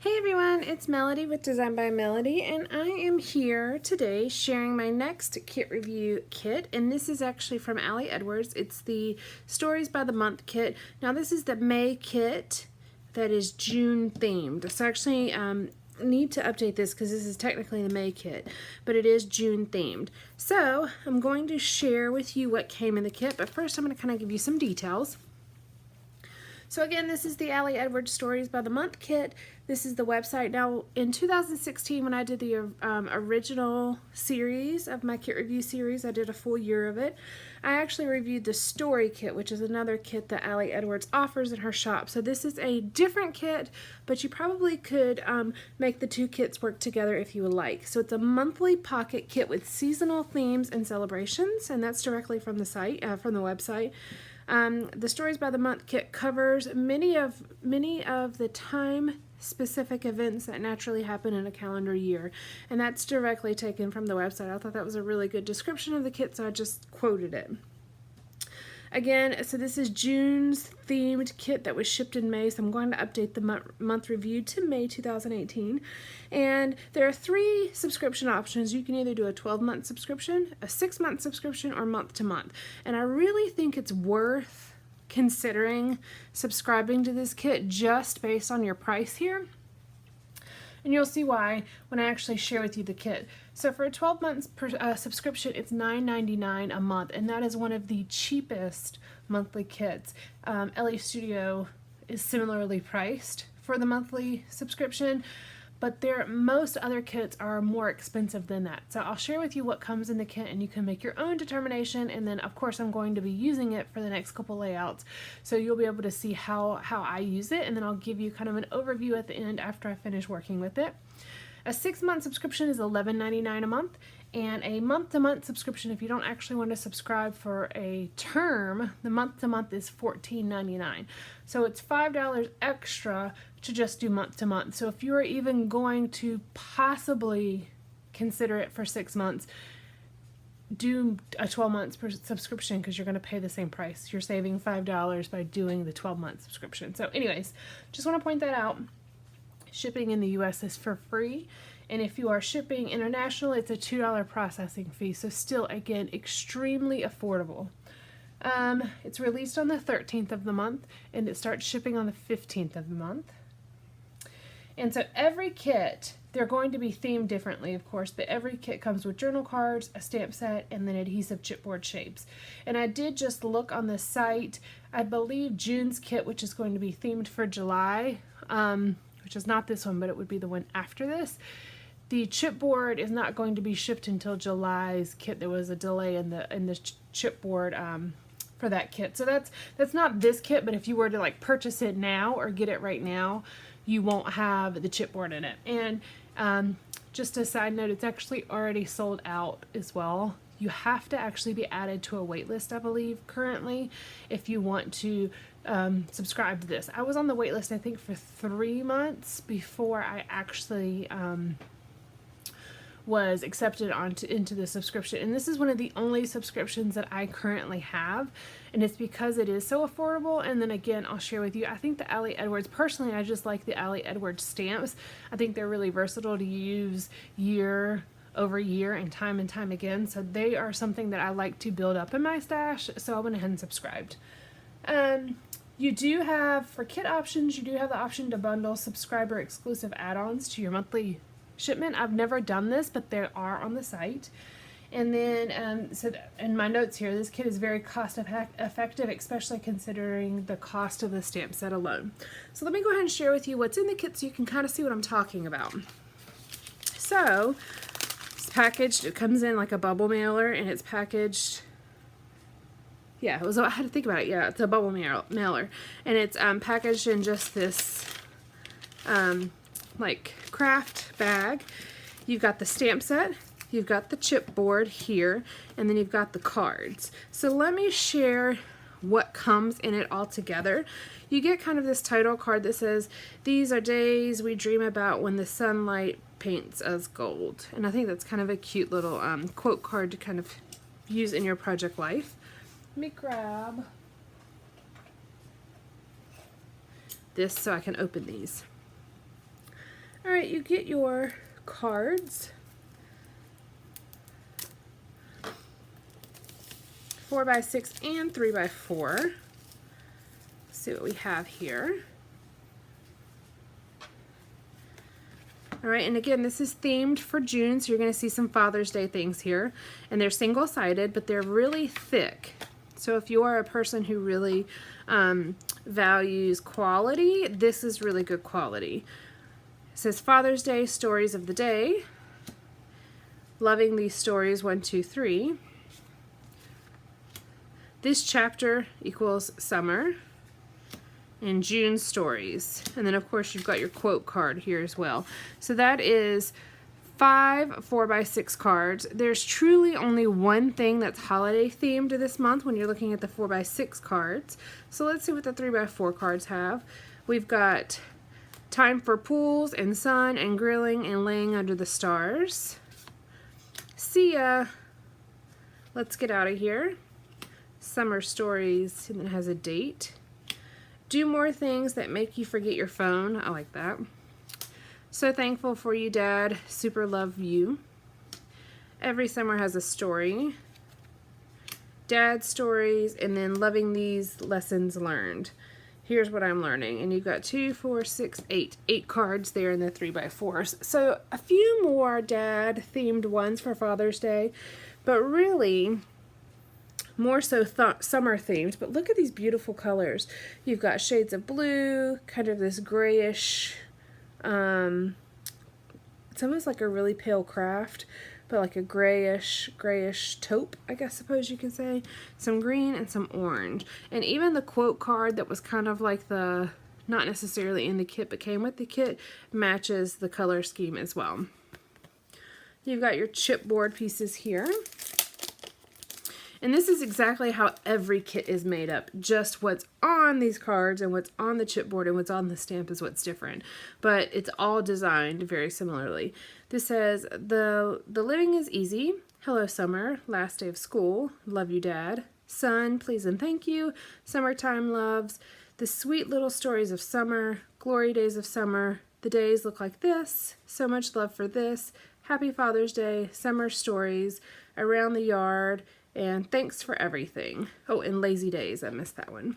Hey everyone, it's Melody with Design by Melody, and I am here today sharing my next kit review kit, and this is actually from Raleigh Edwards. It's the Stories by the Month kit. Now this is the May kit that is June themed. So actually need to update this because this is technically the May kit, but it is June themed. So I'm going to share with you what came in the kit, but first I'm going to kind of give you some details. So again, this is the Raleigh Edwards Stories by the Month kit. This is the website. Now, in 2016, when I did the original series of my kit review series, I did a full year of it. I actually reviewed the Story kit, which is another kit that Raleigh Edwards offers in her shop. So this is a different kit, but you probably could make the two kits work together if you would like. So it's a monthly pocket kit with seasonal themes and celebrations, and that's directly from the site, from the website. The Stories by the Month kit covers many of the time-specific events that naturally happen in a calendar year, and that's directly taken from the website. I thought that was a really good description of the kit, so I just quoted it. Again, so this is June's themed kit that was shipped in May, so I'm going to update the month review to May 2018. And there are 3 subscription options. You can either do a 12-month subscription, a 6-month subscription, or month-to-month. And I really think it's worth considering subscribing to this kit just based on your price here. And you'll see why when I actually share with you the kit. So for a 12-month subscription, it's $9.99 a month, and that is one of the cheapest monthly kits. LA Studio is similarly priced for the monthly subscription, but most other kits are more expensive than that. So I'll share with you what comes in the kit, and you can make your own determination, and then of course I'm going to be using it for the next couple layouts, so you'll be able to see how I use it, and then I'll give you kind of an overview at the end after I finish working with it. A 6-month subscription is $11.99 a month, and a month-to-month subscription, if you don't actually want to subscribe for a term, the month-to-month is $14.99. So it's $5 extra to just do month-to-month. So if you're even going to possibly consider it for 6 months, do a 12-month subscription because you're going to pay the same price. You're saving $5 by doing the 12-month subscription. So anyways, just want to point that out. Shipping in the US is for free, and if you are shipping international, it's a $2 processing fee, so still, again, extremely affordable. It's released on the 13th of the month, and it starts shipping on the 15th of the month. And so every kit, they're going to be themed differently, of course, but every kit comes with journal cards, a stamp set, and then adhesive chipboard shapes. And I did just look on the site. I believe June's kit, which is going to be themed for July, which is not this one, but it would be the one after this. The chipboard is not going to be shipped until July's kit. There was a delay in the chipboard for that kit. So that's not this kit, but if you were to like purchase it now or get it right now, you won't have the chipboard in it. And just a side note, it's actually already sold out as well. You have to actually be added to a wait list, I believe, currently, if you want to subscribe to this. I was on the wait list, I think, for 3 months before I actually was accepted into the subscription. And this is one of the only subscriptions that I currently have, and it's because it is so affordable. And then again, I'll share with you, I think the Raleigh Edwards, personally, I just like the Raleigh Edwards stamps. I think they're really versatile to use year over year and time again, so they are something that I like to build up in my stash, so I went ahead and subscribed. You do have, for kit options, you do have the option to bundle subscriber exclusive add-ons to your monthly shipment. I've never done this, but they are on the site. And then, so in my notes here, this kit is very cost effective, especially considering the cost of the stamp set alone. So let me go ahead and share with you what's in the kit so you can kind of see what I'm talking about. So, packaged, it comes in like a bubble mailer, and it's packaged, yeah, I had to think about it, yeah, it's a bubble mailer, and it's packaged in just this like craft bag. You've got the stamp set, you've got the chipboard here, and then you've got the cards. So let me share what comes in it all together. You get kind of this title card that says, "These are days we dream about when the sunlight paints us gold." And I think that's kind of a cute little quote card to kind of use in your project life. Let me grab this so I can open these. right, you get your cards. 4x6 and 3x4. Let's see what we have here. All right, and again, this is themed for June, so you're going to see some Father's Day things here. And they're single-sided, but they're really thick. So if you are a person who really values quality, this is really good quality. It says Father's Day, stories of the day. Loving these stories, 1, 2, 3. This chapter equals summer. And June stories. And then of course you've got your quote card here as well. So that is 5 4x6 cards. There's truly only one thing that's holiday themed this month when you're looking at the 4x6 cards. So let's see what the 3x4 cards have. We've got time for pools and sun and grilling and laying under the stars. See ya. Let's get out of here. Summer stories, and it has a date. Do more things that make you forget your phone. I like that. So thankful for you, Dad. Super love you. Every summer has a story. Dad stories, and then loving these lessons learned. Here's what I'm learning. And you've got 2, 4, 6, 8. 8 cards there in the 3x4s. So a few more Dad themed ones for Father's Day, but really more so summer themed. But look at these beautiful colors. You've got shades of blue, kind of this grayish, it's almost like a really pale craft, but like a grayish taupe, I guess suppose you can say. Some green and some orange. And even the quote card that was kind of like the, not necessarily in the kit, but came with the kit, matches the color scheme as well. You've got your chipboard pieces here. And this is exactly how every kit is made up. Just what's on these cards and what's on the chipboard and what's on the stamp is what's different. But it's all designed very similarly. This says, the living is easy. Hello, summer. Last day of school. Love you, Dad. Sun, please and thank you. Summertime loves. The sweet little stories of summer. Glory days of summer. The days look like this. So much love for this. Happy Father's Day. Summer stories. Around the yard. And thanks for everything. Oh, and lazy days. I missed that one.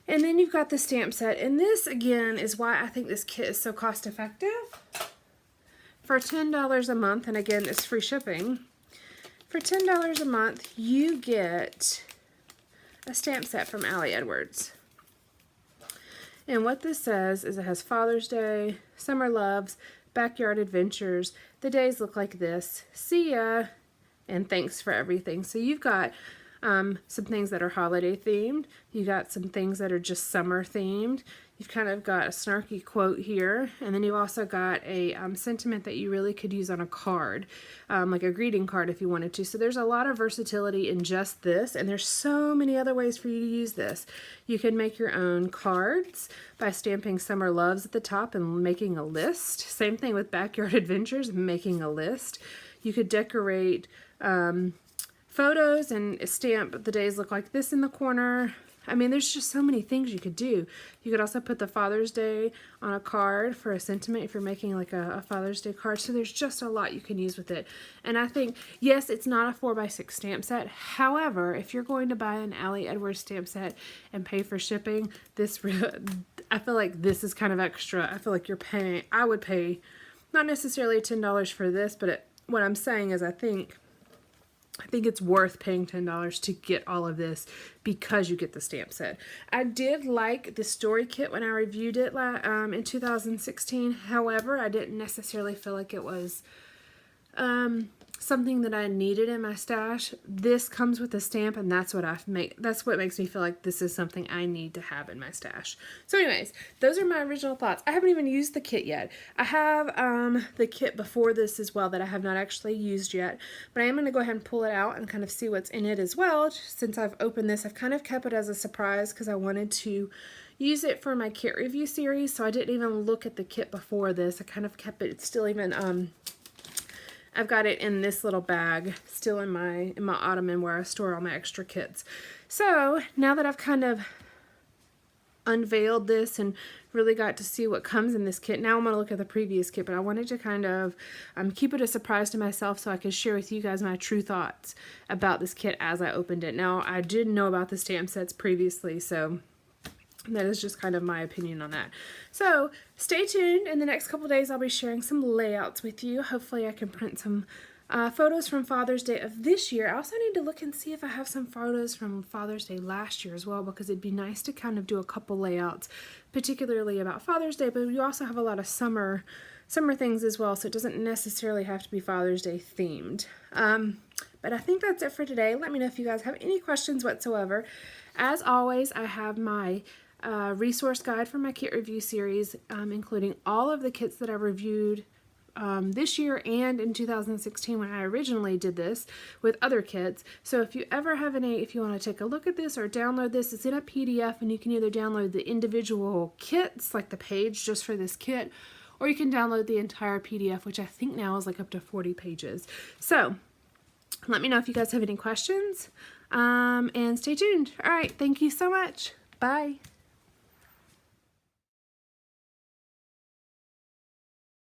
And then you've got the stamp set. And this, again, is why I think this kit is so cost effective. For $10 a month, and again, it's free shipping. For $10 a month, you get a stamp set from Allie Edwards. And what this says is it has Father's Day, Summer Loves, Backyard Adventures, The Days Look Like This, See Ya, and Thanks for Everything. So you've got some things that are holiday themed. You got some things that are just summer themed. You've kind of got a snarky quote here, and then you've also got a sentiment that you really could use on a card, like a greeting card if you wanted to. So there's a lot of versatility in just this, and there's so many other ways for you to use this. You can make your own cards by stamping Summer Loves at the top and making a list. Same thing with Backyard Adventures, making a list. You could decorate photos and stamp The Days Look Like This in the corner. I mean, there's just so many things you could do. You could also put the Father's Day on a card for a sentiment if you're making like a Father's Day card. So there's just a lot you can use with it. And I think, yes, it's not a 4x6 stamp set. However, if you're going to buy an Allie Edwards stamp set and pay for shipping, I feel like this is kind of extra. I feel like you're paying, I would pay not necessarily $10 for this, but what I'm saying is I think it's worth paying $10 to get all of this because you get the stamp set. I did like the story kit when I reviewed it in 2016. However, I didn't necessarily feel like it was something that I needed in my stash. This comes with a stamp, and that's what makes me feel like this is something I need to have in my stash. So anyways, those are my original thoughts. I haven't even used the kit yet. I have the kit before this as well that I have not actually used yet, but I am going to go ahead and pull it out and kind of see what's in it as well. Since I've opened this, I've kind of kept it as a surprise because I wanted to use it for my kit review series, so I didn't even look at the kit before this. I kind of kept it. It's still even I've got it in this little bag still in my ottoman where I store all my extra kits. So now that I've kind of unveiled this and really got to see what comes in this kit. Now I'm going to look at the previous kit, but I wanted to kind of keep it a surprise to myself so I could share with you guys my true thoughts about this kit as I opened it. Now, I did know about the stamp sets previously, so that is just kind of my opinion on that. So stay tuned. In the next couple days, I'll be sharing some layouts with you. Hopefully I can print some photos from Father's Day of this year. I also need to look and see if I have some photos from Father's Day last year as well, because it'd be nice to kind of do a couple layouts, particularly about Father's Day, but we also have a lot of summer things as well, so it doesn't necessarily have to be Father's Day themed. But I think that's it for today. Let me know if you guys have any questions whatsoever. As always, I have my resource guide for my kit review series, including all of the kits that I reviewed this year and in 2016 when I originally did this with other kits. So if you ever have if you want to take a look at this or download this, it's in a PDF, and you can either download the individual kits, like the page just for this kit, or you can download the entire PDF, which I think now is like up to 40 pages. So let me know if you guys have any questions, and stay tuned. All right, thank you so much. Bye.